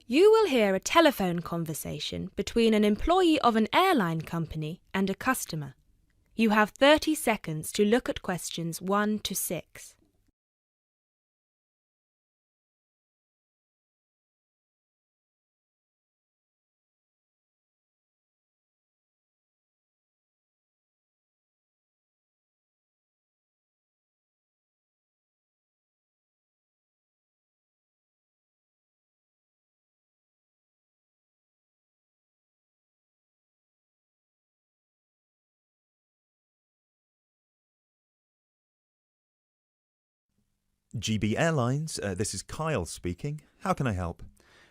You will hear a telephone conversation between an employee of an airline company and a customer. You have 30 seconds to look at questions 1 to 6. GB Airlines, this is Kyle speaking. How can I help?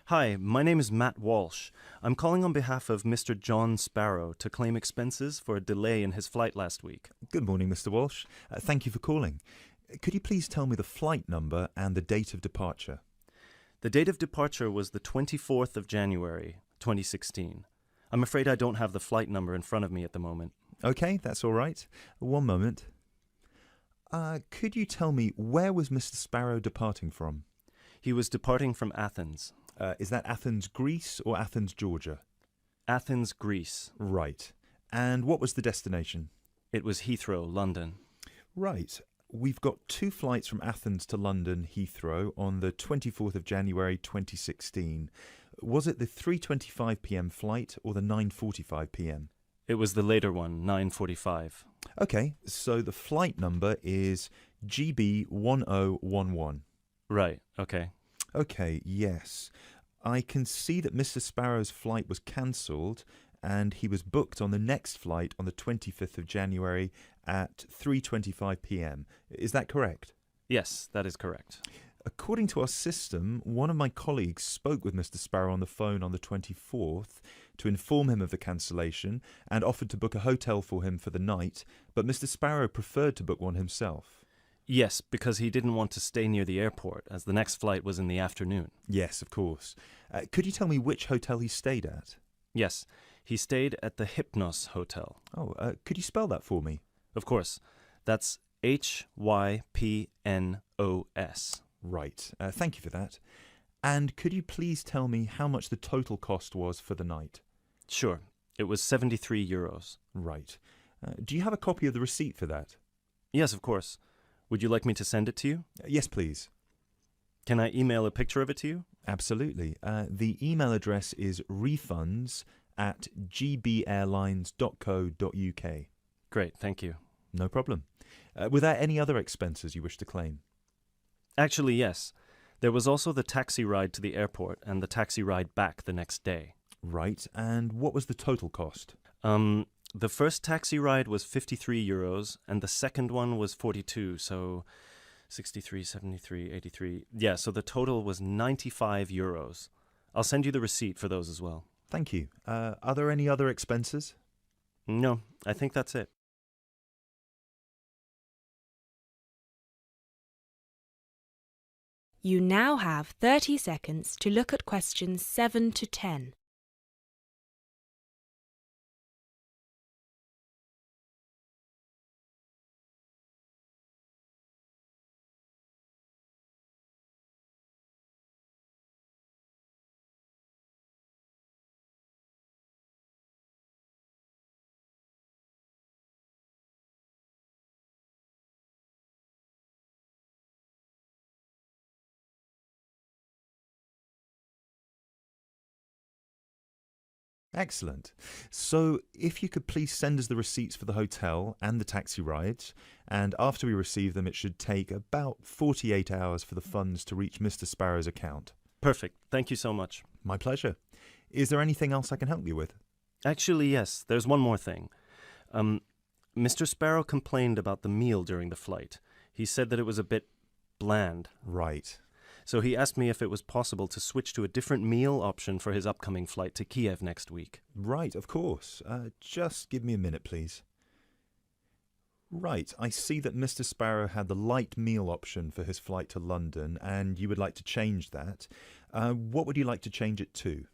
Hi, my name is Matt Walsh. I'm calling on behalf of Mr. John Sparrow to claim expenses for a delay in his flight last week. Good morning, Mr. Walsh. Thank you for calling. Could you please tell me the flight number and the date of departure? The date of departure was the 24th of January, 2016. I'm afraid I don't have the flight number in front of me at the moment. Okay, that's all right. One moment. Could you tell me where was Mr. Sparrow departing from? He was departing from Athens. Is that Athens, Greece or Athens, Georgia? Athens, Greece. Right. And what was the destination? It was Heathrow, London. Right. We've got 2 flights from Athens to London, Heathrow, on the 24th of January 2016. Was it the 3:25 p.m. flight or the 9:45 p.m.? It was the later one, 9:45. Okay, so the flight number is GB1011. Right, okay. Okay, yes. I can see that Mr. Sparrow's flight was cancelled and he was booked on the next flight on the 25th of January at 3:25 p.m. Is that correct? Yes, that is correct. According to our system, one of my colleagues spoke with Mr. Sparrow on the phone on the 24th to inform him of the cancellation and offered to book a hotel for him for the night, but Mr. Sparrow preferred to book one himself. Yes, because he didn't want to stay near the airport, as the next flight was in the afternoon. Yes, of course. Could you tell me which hotel he stayed at? Yes, he stayed at the Hypnos Hotel. Oh, could you spell that for me? Of course. That's Hypnos. Right. Thank you for that. And could you please tell me how much the total cost was for the night? Sure. It was 73 euros. Right. Do you have a copy of the receipt for that? Yes, of course. Would you like me to send it to you? Yes, please. Can I email a picture of it to you? Absolutely. The email address is refunds@gbairlines.co.uk. Great, thank you. No problem. Were there any other expenses you wish to claim? Actually, yes. There was also the taxi ride to the airport and the taxi ride back the next day. Right. And what was the total cost? The first taxi ride was 53 euros and the second one was 42, so 63, 73, 83. Yeah, so the total was 95 euros. I'll send you the receipt for those as well. Thank you. Are there any other expenses? No, I think that's it. You now have 30 seconds to look at questions 7 to 10. Excellent. So if you could please send us the receipts for the hotel and the taxi rides, and after we receive them it should take about 48 hours for the funds to reach Mr. Sparrow's account. Perfect. Thank you so much. My pleasure. Is there anything else I can help you with? Actually, yes. There's one more thing. Mr. Sparrow complained about the meal during the flight. He said that it was a bit bland. Right. So he asked me if it was possible to switch to a different meal option for his upcoming flight to Kiev next week. Right, of course. Just give me a minute, please. Right, I see that Mr. Sparrow had the light meal option for his flight to London, and you would like to change that. What would you like to change it to?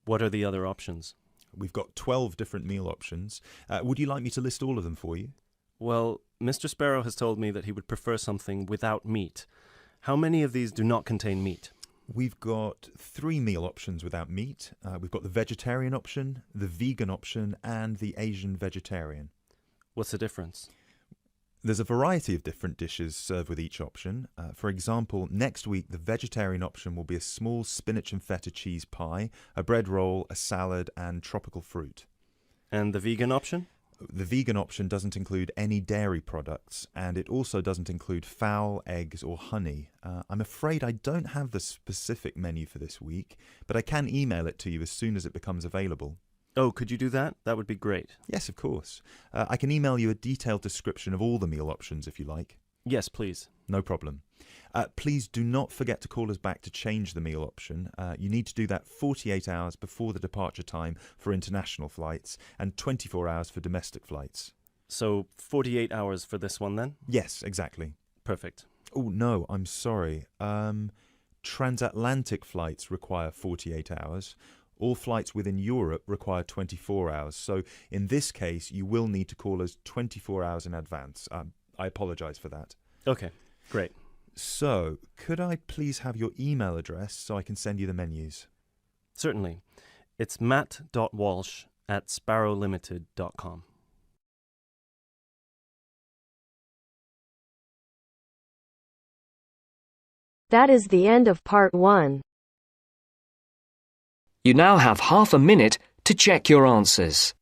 What are the other options? We've got 12 different meal options. Would you like me to list all of them for you? Well, Mr. Sparrow has told me that he would prefer something without meat. How many of these do not contain meat? We've got 3 meal options without meat. We've got the vegetarian option, the vegan option, and the Asian vegetarian. What's the difference? There's a variety of different dishes served with each option. For example, next week the vegetarian option will be a small spinach and feta cheese pie, a bread roll, a salad, and tropical fruit. And the vegan option? The vegan option doesn't include any dairy products, and it also doesn't include fowl, eggs, or honey. I'm afraid I don't have the specific menu for this week, but I can email it to you as soon as it becomes available. Oh, could you do that? That would be great. Yes, of course. I can email you a detailed description of all the meal options if you like. Yes, please. No problem. Please do not forget to call us back to change the meal option. You need to do that 48 hours before the departure time for international flights and 24 hours for domestic flights. So 48 hours for this one then? Yes, exactly. Perfect. Oh, no, I'm sorry. Transatlantic flights require 48 hours. All flights within Europe require 24 hours. So in this case, you will need to call us 24 hours in advance. I apologise for that. Okay, great. So, could I please have your email address so I can send you the menus? Certainly. It's matt.walsh@sparrowlimited.com. That is the end of part 1. You now have half a minute to check your answers.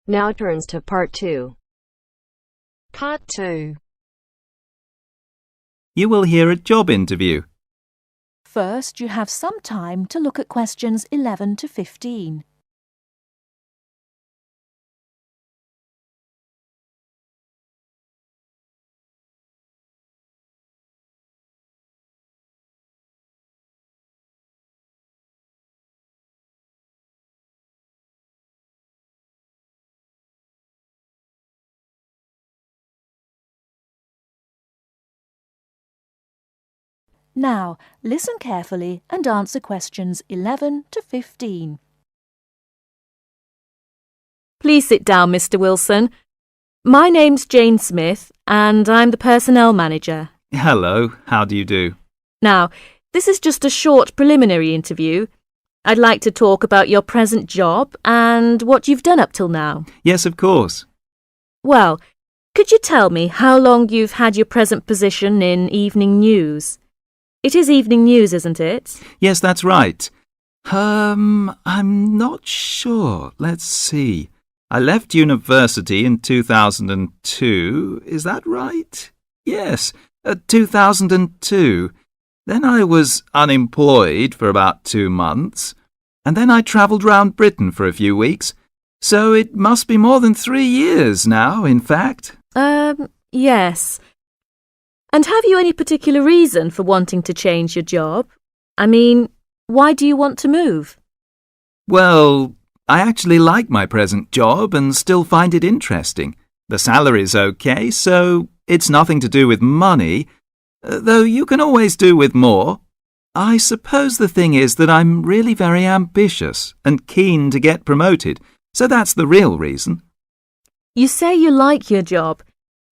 Now turns to part 2. Part 2. You will hear a job interview. First, you have some time to look at questions 11 to 15. Now, listen carefully and answer questions 11 to 15. Please sit down, Mr. Wilson. My name's Jane Smith, and I'm the personnel manager. Hello, how do you do? Now, this is just a short preliminary interview. I'd like to talk about your present job and what you've done up till now. Yes, of course. Well, could you tell me how long you've had your present position in evening news? It is evening news, isn't it? Yes, that's right. I'm not sure. Let's see. I left university in 2002. Is that right? Yes, 2002. Then I was unemployed for about 2 months. And then I travelled round Britain for a few weeks. So it must be more than 3 years now, in fact. Yes. And have you any particular reason for wanting to change your job? I mean, why do you want to move? Well, I actually like my present job and still find it interesting. The salary's okay, so it's nothing to do with money, though you can always do with more. I suppose the thing is that I'm really very ambitious and keen to get promoted, so that's the real reason. You say you like your job.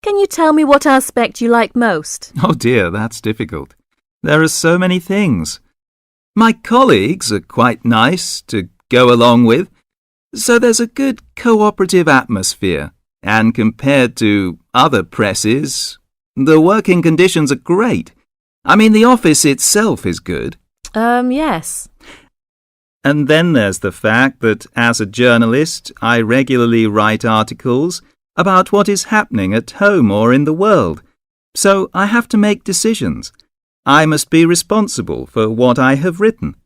Can you tell me what aspect you like most? Oh dear, that's difficult. There are so many things. My colleagues are quite nice to go along with, so there's a good cooperative atmosphere, and compared to other presses, the working conditions are great. I mean, the office itself is good. Yes. And then there's the fact that as a journalist, I regularly write articles about what is happening at home or in the world. So I have to make decisions. I must be responsible for what I have written.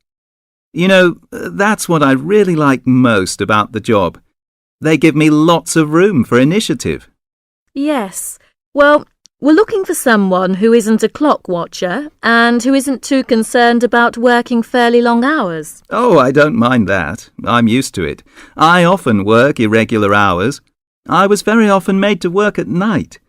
You know, that's what I really like most about the job. They give me lots of room for initiative. Yes. Well, We're looking for someone who isn't a clock watcher and who isn't too concerned about working fairly long hours. Oh, I don't mind that. I'm used to it. I often work irregular hours. I was very often made to work at night.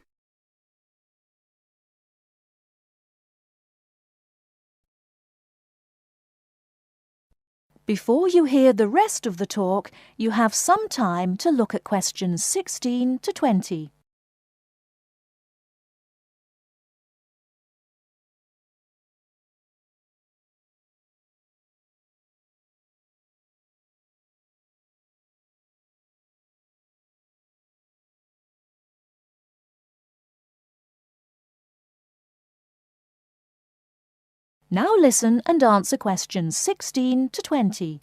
Before you hear the rest of the talk, you have some time to look at questions 16 to 20. Now listen and answer questions 16 to 20.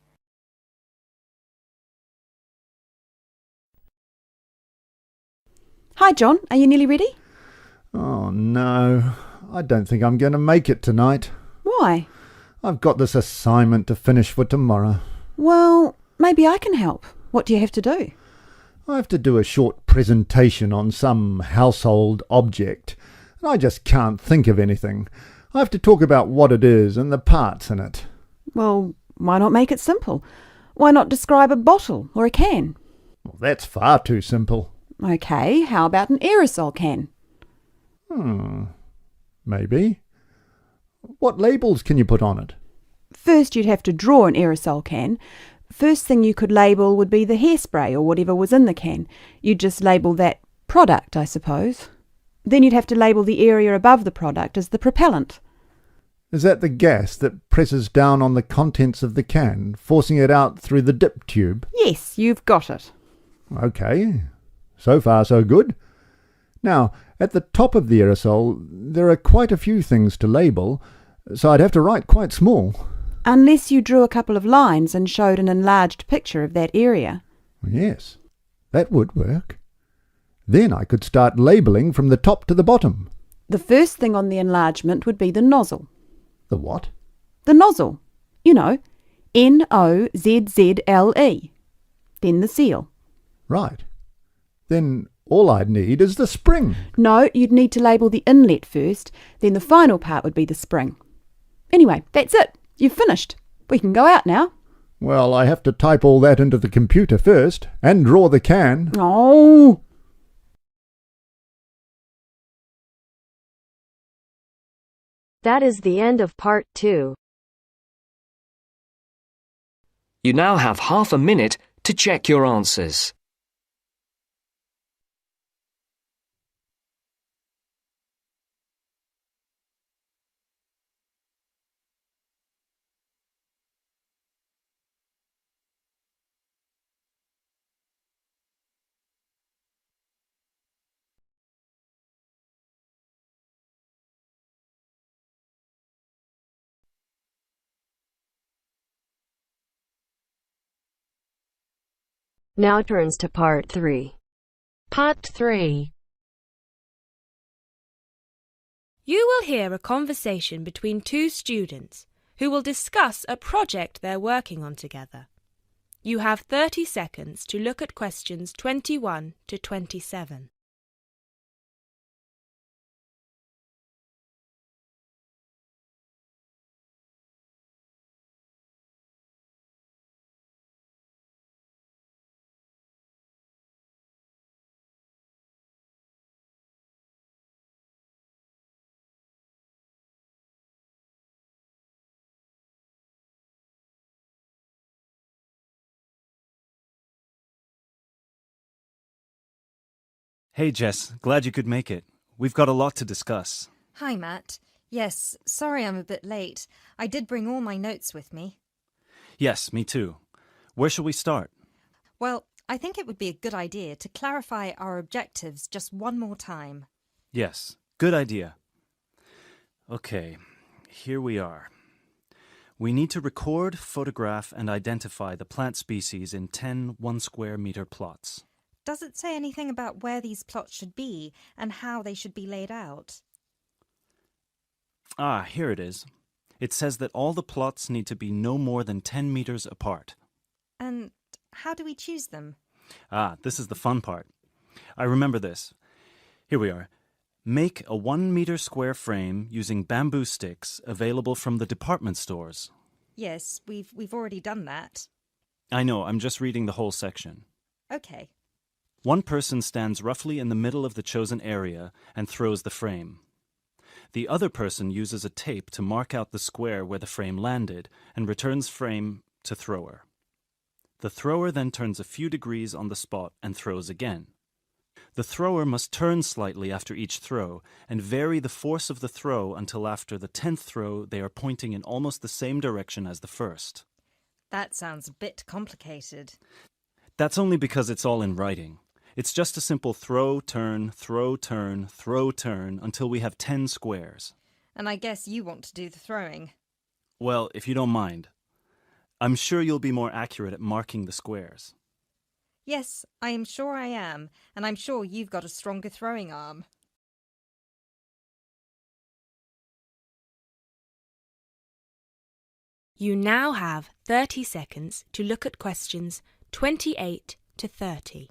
Hi, John. Are you nearly ready? Oh, no. I don't think I'm going to make it tonight. Why? I've got this assignment to finish for tomorrow. Well, maybe I can help. What do you have to do? I have to do a short presentation on some household object, and I just can't think of anything. I have to talk about what it is and the parts in it. Well, why not make it simple? Why not describe a bottle or a can? Well, that's far too simple. OK, how about an aerosol can? Maybe. What labels can you put on it? First, you'd have to draw an aerosol can. First thing you could label would be the hairspray or whatever was in the can. You'd just label that product, I suppose. Then you'd have to label the area above the product as the propellant. Is that the gas that presses down on the contents of the can, forcing it out through the dip tube? Yes, you've got it. OK. So far, so good. Now, at the top of the aerosol, there are quite a few things to label, so I'd have to write quite small. Unless you drew a couple of lines and showed an enlarged picture of that area. Yes, that would work. Then I could start labelling from the top to the bottom. The first thing on the enlargement would be the nozzle. The what? The nozzle. You know, Nozzle. Then the seal. Right. Then all I'd need is the spring. No, you'd need to label the inlet first, then the final part would be the spring. Anyway, that's it. You've finished. We can go out now. Well, I have to type all that into the computer first, and draw the can. Oh! That is the end of part 2. You now have half a minute to check your answers. Now turns to part 3. Part 3. You will hear a conversation between two students who will discuss a project they're working on together. You have 30 seconds to look at questions 21 to 27. Hey, Jess, glad you could make it. We've got a lot to discuss. Hi, Matt. Yes, sorry I'm a bit late. I did bring all my notes with me. Yes, me too. Where shall we start? Well, I think it would be a good idea to clarify our objectives just one more time. Yes, good idea. Okay, here we are. We need to record, photograph, and identify the plant species in 10 1-square-meter plots. Does it say anything about where these plots should be and how they should be laid out? Ah, here it is. It says that all the plots need to be no more than 10 meters apart. And how do we choose them? Ah, this is the fun part. I remember this. Here we are. Make a 1 meter square frame using bamboo sticks available from the department stores. Yes, we've already done that. I know, I'm just reading the whole section. Okay. One person stands roughly in the middle of the chosen area and throws the frame. The other person uses a tape to mark out the square where the frame landed and returns frame to thrower. The thrower then turns a few degrees on the spot and throws again. The thrower must turn slightly after each throw and vary the force of the throw until after the 10th throw they are pointing in almost the same direction as the first. That sounds a bit complicated. That's only because it's all in writing. It's just a simple throw, turn, throw, turn, throw, turn until we have 10 squares. And I guess you want to do the throwing. Well, if you don't mind. I'm sure you'll be more accurate at marking the squares. Yes, I am sure I am, and I'm sure you've got a stronger throwing arm. You now have 30 seconds to look at questions 28 to 30.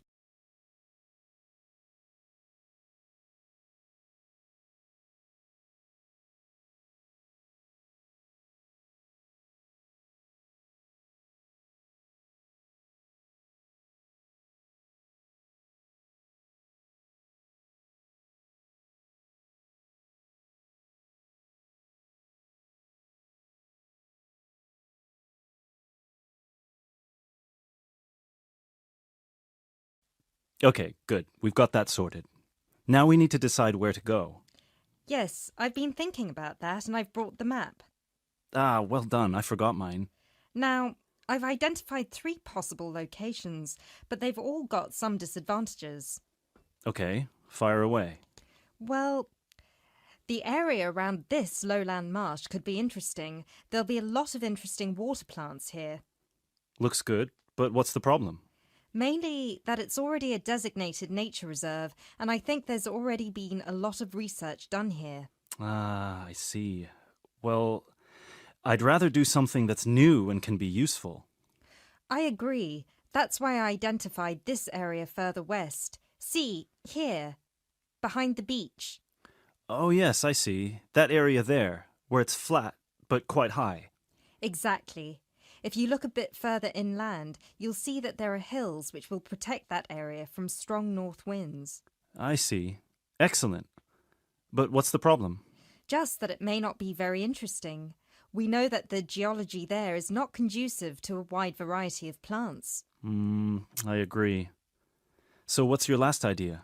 Okay, good. We've got that sorted. Now we need to decide where to go. Yes, I've been thinking about that and I've brought the map. Ah, well done. I forgot mine. Now, I've identified 3 possible locations, but they've all got some disadvantages. Okay, fire away. Well, the area around this lowland marsh could be interesting. There'll be a lot of interesting water plants here. Looks good, but what's the problem? Mainly that it's already a designated nature reserve, and I think there's already been a lot of research done here. Ah, I see. Well, I'd rather do something that's new and can be useful. I agree. That's why I identified this area further west. See, here, behind the beach. Oh, yes, I see. That area there, where it's flat, but quite high. Exactly. If you look a bit further inland, you'll see that there are hills which will protect that area from strong north winds. I see. Excellent. But what's the problem? Just that it may not be very interesting. We know that the geology there is not conducive to a wide variety of plants. I agree. So what's your last idea?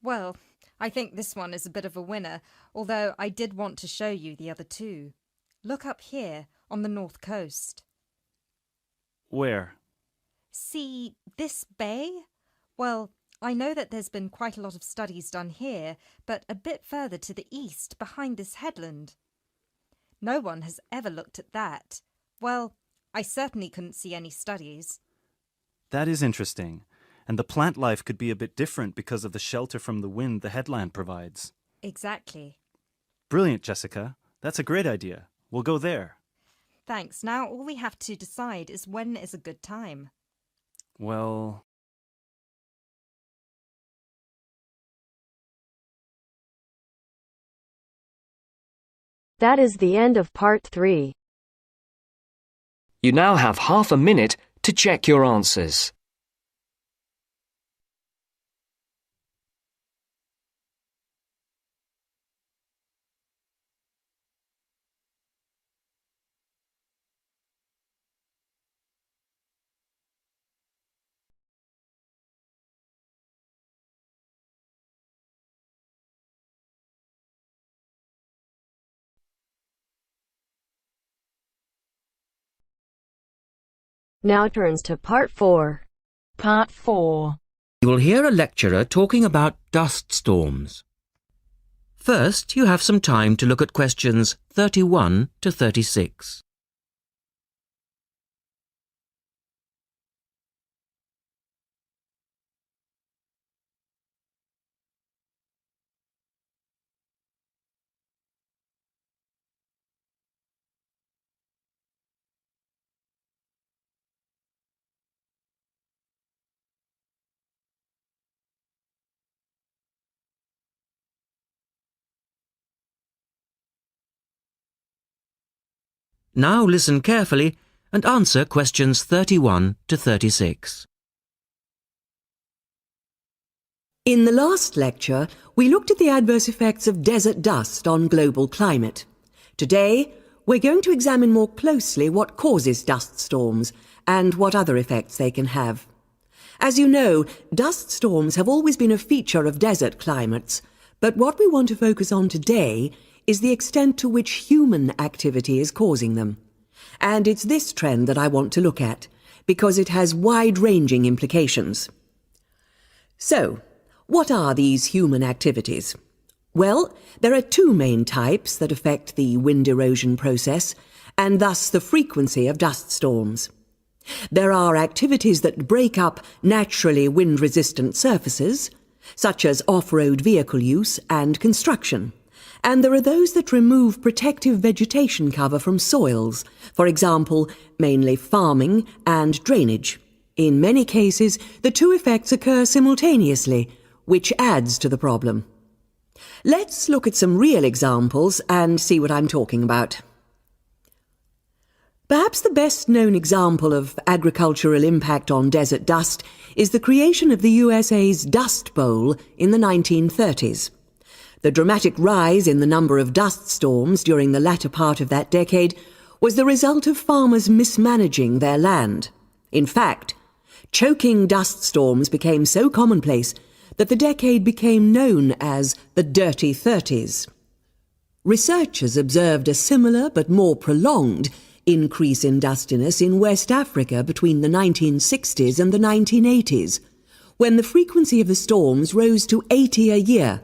Well, I think this one is a bit of a winner, although I did want to show you the other 2. Look up here, on the north coast. Where? See this bay? Well, I know that there's been quite a lot of studies done here, but a bit further to the east, behind this headland. No one has ever looked at that. Well, I certainly couldn't see any studies. That is interesting. And the plant life could be a bit different because of the shelter from the wind the headland provides. Exactly. Brilliant, Jessica. That's a great idea. We'll go there. Thanks. Now all we have to decide is when is a good time. Well, That is the end of part 3. You now have half a minute to check your answers. Now turns to part 4. Part 4. You will hear a lecturer talking about dust storms. First, you have some time to look at questions 31 to 36. Now listen carefully and answer questions 31 to 36. In the last lecture, we looked at the adverse effects of desert dust on global climate. Today, we're going to examine more closely what causes dust storms and what other effects they can have. As you know, dust storms have always been a feature of desert climates, but what we want to focus on today is the extent to which human activity is causing them. And it's this trend that I want to look at, because it has wide-ranging implications. So, what are these human activities? Well, there are two main types that affect the wind erosion process, and thus the frequency of dust storms. There are activities that break up naturally wind-resistant surfaces, such as off-road vehicle use and construction. And there are those that remove protective vegetation cover from soils, for example, mainly farming and drainage. In many cases, the two effects occur simultaneously, which adds to the problem. Let's look at some real examples and see what I'm talking about. Perhaps the best-known example of agricultural impact on desert dust is the creation of the USA's Dust Bowl in the 1930s. The dramatic rise in the number of dust storms during the latter part of that decade was the result of farmers mismanaging their land. In fact, choking dust storms became so commonplace that the decade became known as the Dirty 30s. Researchers observed a similar but more prolonged increase in dustiness in West Africa between the 1960s and the 1980s, when the frequency of the storms rose to 80 a year,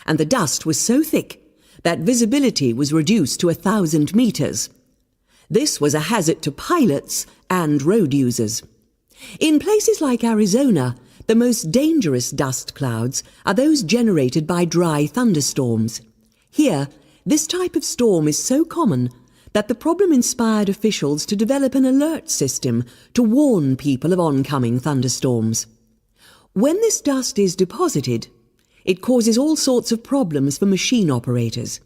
and the dust was so thick that visibility was reduced to 1,000 meters. This was a hazard to pilots and road users. In places like Arizona, the most dangerous dust clouds are those generated by dry thunderstorms. Here, this type of storm is so common that the problem inspired officials to develop an alert system to warn people of oncoming thunderstorms. When this dust is deposited, it causes all sorts of problems for machine operators.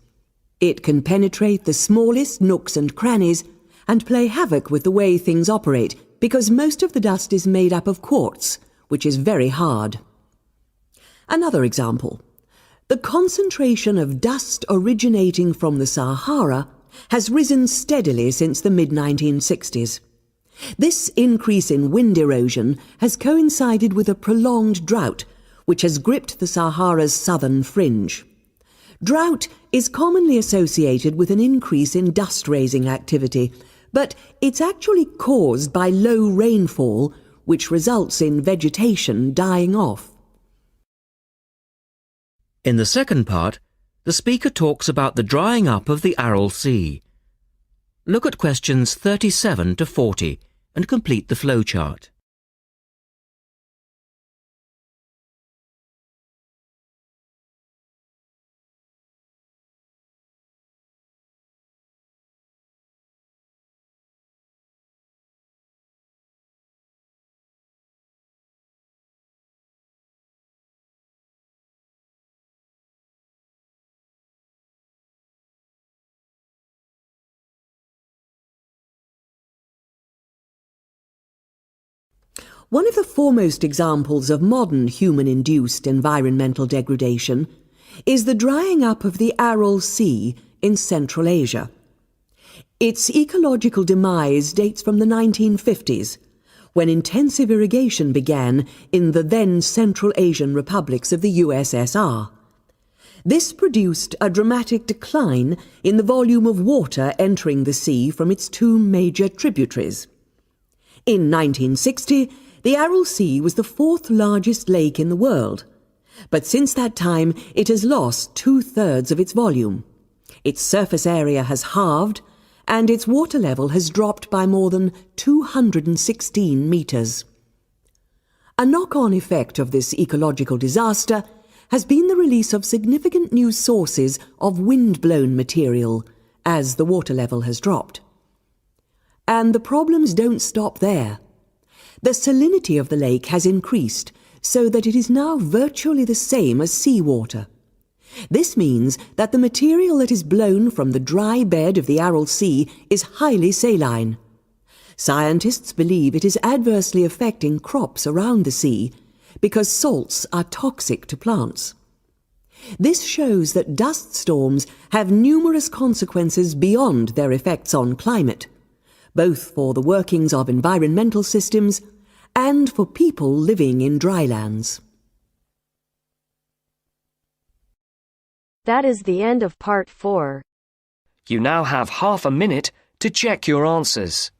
It can penetrate the smallest nooks and crannies and play havoc with the way things operate, because most of the dust is made up of quartz, which is very hard. Another example. The concentration of dust originating from the Sahara has risen steadily since the mid-1960s. This increase in wind erosion has coincided with a prolonged drought, which has gripped the Sahara's southern fringe. Drought is commonly associated with an increase in dust-raising activity, but it's actually caused by low rainfall, which results in vegetation dying off. In the second part, the speaker talks about the drying up of the Aral Sea. Look at questions 37 to 40 and complete the flowchart. One of the foremost examples of modern human-induced environmental degradation is the drying up of the Aral Sea in Central Asia. Its ecological demise dates from the 1950s, when intensive irrigation began in the then Central Asian republics of the USSR. This produced a dramatic decline in the volume of water entering the sea from its two major tributaries. In 1960, the Aral Sea was the fourth largest lake in the world, but since that time it has lost 2/3 of its volume. Its surface area has halved, and its water level has dropped by more than 216 meters. A knock-on effect of this ecological disaster has been the release of significant new sources of wind-blown material as the water level has dropped. And the problems don't stop there. The salinity of the lake has increased so that it is now virtually the same as seawater. This means that the material that is blown from the dry bed of the Aral Sea is highly saline. Scientists believe it is adversely affecting crops around the sea because salts are toxic to plants. This shows that dust storms have numerous consequences beyond their effects on climate, both for the workings of environmental systems and for people living in drylands. That is the end of part 4. You now have half a minute to check your answers.